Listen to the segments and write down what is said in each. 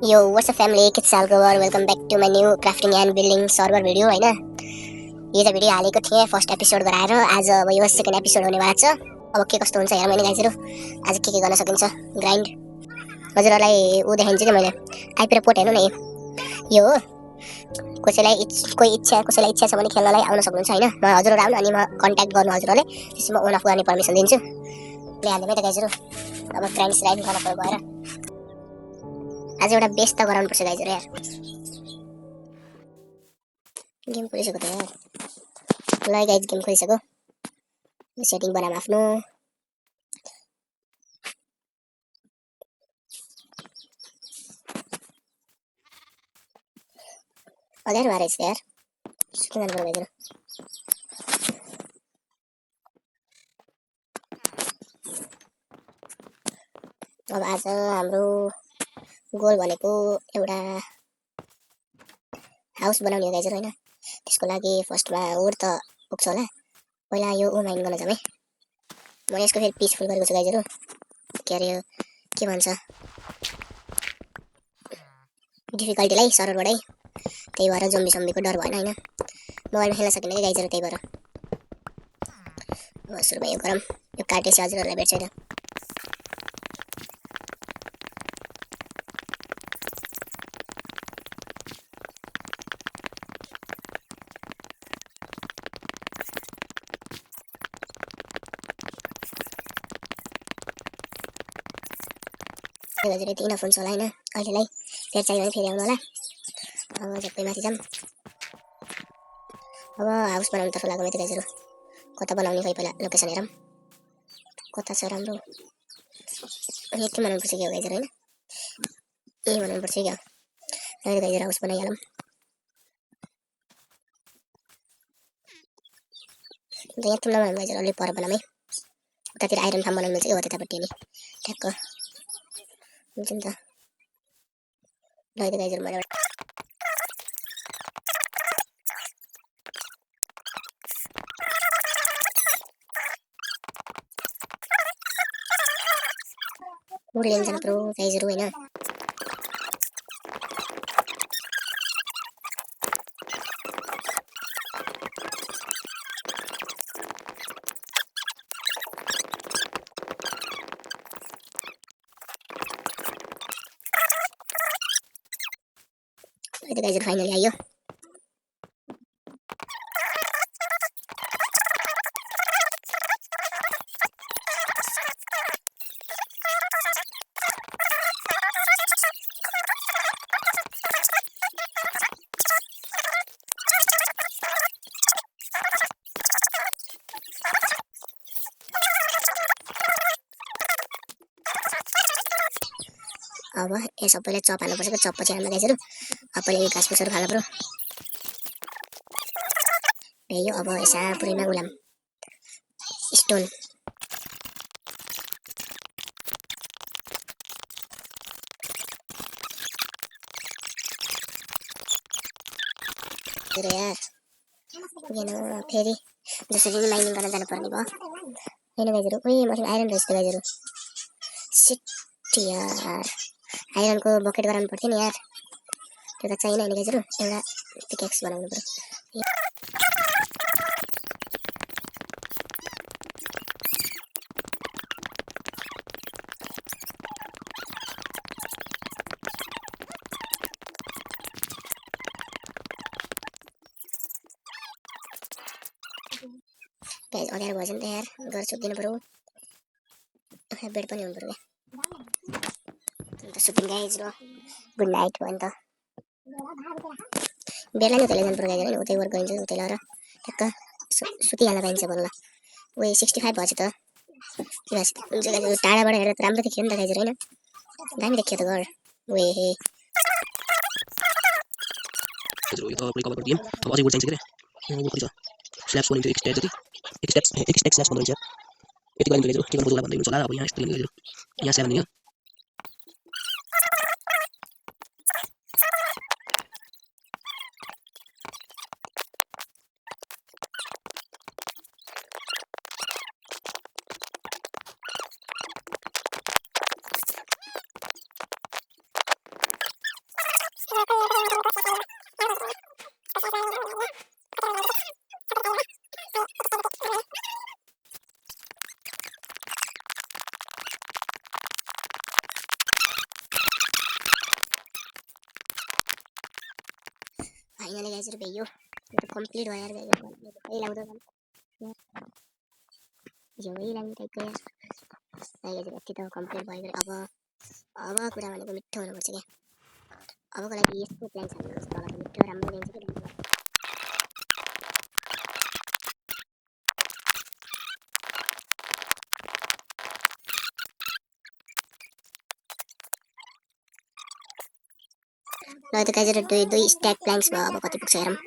यो WhatsApp family के साल गोवर welcome back to my new crafting and building server video हैन। यो त भिडियो हालेको थिएँ फर्स्ट एपिसोड गराएर। आज अब यो सेकेन्ड एपिसोड हुनेवाला छ। अब के कस्तो हुन्छ हेर मैले गाइजहरु आज के गर्न सकिन्छ ग्राइन्ड हजुरहरुलाई उ देखाइन्छु के मैले आइपिएर पोट हेर्नु न यो हो। कसैलाई इच्छा छ भने खेल्नलाई आउन सक्नुहुन्छ हैन। म हजुरहरु आउनु अनि म कन्ट्याक्ट गर्नु हजुरहरुले त्यसपछि म ओन अफ गर्ने पर्मिसन दिन्छु। ले हाल्दिमै त गाइजहरु अब ग्राइन्ड राइड गर्न पर्यो भएर आज एउटा बेस त गराउनु पर्छ गाइजहरु यार। गेम खोलिसक्यो त यार। ल गाइज गेम खोलिसक्यो। सेटिङ बनाम आफ्नो अगाडि भएर छ यार। सुत्न जानु पर्यो गाइजहरु। अब आज हाम्रो गोल भनेको एउटा हाउस बनाउने हो गाइजहरु हैन। त्यसको लागि फर्स्टमा वुड त पुग्छ होला। पहिला यो माइन गर्न जाम है। म यसको फेरि पिसफुल गरेको छु गाइजहरु। के अरे के भन्छ डिफिकल्टीलाई सर्भरबाटै त्यही भएर जम्बीको डर भएन हैन। मोबाइलमा खेल्न सकिने के गाइजहरु त्यही भएर। अब सुरुमा यो गरम यो काटेपछि हजुरहरुलाई भेट्छ हैन। गाइजहरु यति इनफ हुन्छ होला हैन अहिलेलाई। फेरि चाहियो भने फेरि आउनु होला। अब झट्टै माथि जाम। अब हाउस बनाउनु तर्फ लागौँ है त गाइजहरु। कता बनाउने खै पहिला लोकेसन हेरौँ कता छ राम्रो। यति बनाउनु पर्छ क्या गाइजहरु हैन। यही बनाउनु पर्छ क्या। अहिले गाइजहरु हाउस बनाइहालौँ। यहाँ तुलना बनाउनु गाइजहरु अलि पर बनाऊँ है। उतातिर आइरन फार्म बनाउनु चाहिँ हो त्यतापट्टि नि ठ्याक्क हुन्छ नि त। ल त गाइजहरु मैले वुड लिन जानु पर्यो गाइजहरु हैन। अहिले त गाइजहरु फाइनली आयो। अब यो सबैलाई चप हाल्नुपर्छ कि चप पछि हाल्नु गाइजहरु। अब पहिले घाँस फुसहरु फाल्नु पर्यो। यो अब यसा पुरैमा गुलाम स्टोन यार यहाँ फेरि जसरी माइनिङ गर्न जानु पर्ने भयो हैन गाइजहरु। ओइ मसँग आइरन रहेछ त गाइजहरु। सिट यार आइरनको बकेट गराउनु पर्थ्यो नि यार। त्यो त चाहिएन हैन गाइजहरु। एउटा पिकेक्स बनाउनु पर्यो। गाइज अँध्यारो भएछ नि त यार। घर सुत्दिनु पर्यो। बेड पनि हुनु पर्यो क्या। अन्त सुत्दिउँ गाइज ल गुड नाइट भयो नि त। बेडलाई नि उतै जानु पर्यो गाइज हैन। उतै वर्क गरिन्छ उतै लगाएर ठ्याक्क सुतिहाल्न पाइन्छ बल्ल। ओए 65 भएछ त। हुन्छ गाइज टाढाबाट हेरेर त राम्रो देखियो नि त गाइज हैन। दामी देखियो त घर। ओए हे यो त पुरै कभर गरिदियौँ। अब अझै वुड चाहिन्छ के रे। यो कति छ स्ल्याब्स बनाइन्छ एक स्ट्याक जति एक स्ट्याक स्ल्याब्स बनाइन्छ। यति गरिन्छ गाइजहरु। के गर्नु बुझ्ला भन्दै हुन्छ होला। अब यहाँ यस्तो लिनु गाइजहरु। यहाँ 7 दियो। फाइनली गाइस भयो यो त कम्प्लिट भयो यार गाइस कहिले लाउँदा यो वही लाग्ने टाइपको यार गाइस यति त कम्प्लिट भयो अब कुरा भनेको मिठो हुनुपर्छ के अबको लागि यस्तो प्लान छ भने तल मिठो राम्रो दिन्छ कि ल त गाइस दुई स्ट्याक प्लान्क्स भयो अब कति पुग्छ हेरौँ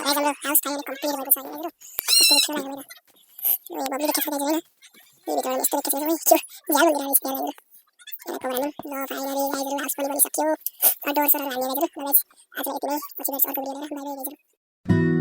हाम्रो हाउस फाइनली कम्प्लिट भएको छ हैन कस्तो मिठो लाग्यो मेरो यो बब्ली देखेको छ हैन यो भित्र यस्तो देखेको छ यो ज्यान उडिरहेको छ यहाँ यसलाई कभर हाल्नु ल फाइनली गाइजहरु हाउस पनि बनिसक्यो डोर सर हाल्ने गाइजहरु ल गाइज आज यति नै पछि भेट्छ अर्को भिडियो लिएर बाइ बाइ गाइजहरु